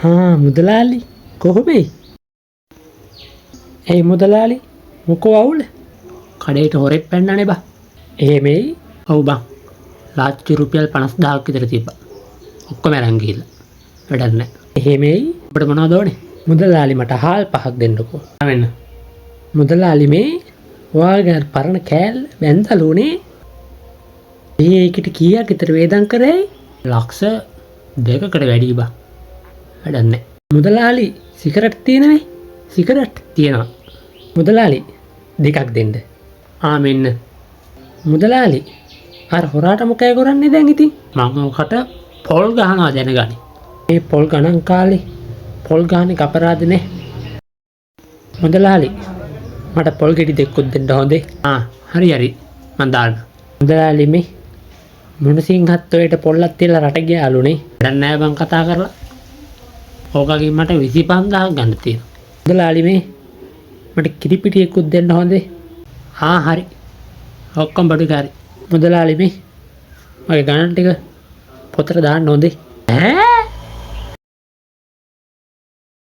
මුදලාලි කොහොමයි? ඇයි මුදලාලි මොකෝ අවුල? කඩේට හොරෙක් පැන්නනේ බා. එහෙමයි? ඔව් බං. ලාච්චු රුපියල් 50000ක් විතර තිබ්බා. ඔක්කොම අරන් ගිහිල්ලා. වැඩක් නැහැ. එහෙමයි? ඔබට මොනවද ඕනේ? මුදලාලි මට හාල් 5ක් දෙන්නකෝ. අවෙන්න. මුදලාලි මේ ඔයාගේ පරණ කෑල්ල බැන්දලුනේ. ඒකට කීයක් විතර වේදම් කරේ? ලක්ෂ 2කට වැඩි බා. වැඩක් නැහැ. මුදලාලි සිගරට් තියෙනවේ? සිගරට් තියෙනවා. මුදලාලි 2ක් දෙන්න. මෙන්න. මුදලාලි අර හොරාට මොකෑ කරන්නේ දැන් ඉතින්? මම ඔකට පොල් ගහනවා දැනගනි. මේ පොල් ගණන් කාලේ පොල් ගහන්නේ අපරාධ නේ. මුදලාලි මට පොල් ගෙඩි දෙකක් දෙන්න හොඳේ. හරි මං දාන්න. මුදලාලි මේ මුණසිංහත් ඔයට පොල්ලක් තියලා රට ගියාලුනේ. වැඩක් නැහැ බං කතා කරලා. ඕකගෙන් මට 25000ක් ගන්න තියෙනවා. මුදලාලි මේ මට කිරිපිටියකුත් දෙන්න හොඳේ. හරි. ඔක්කොම බඩු ගාරි. මුදලාලි මේ මගේ ගණන් ටික පොතට දාන්න හොඳේ.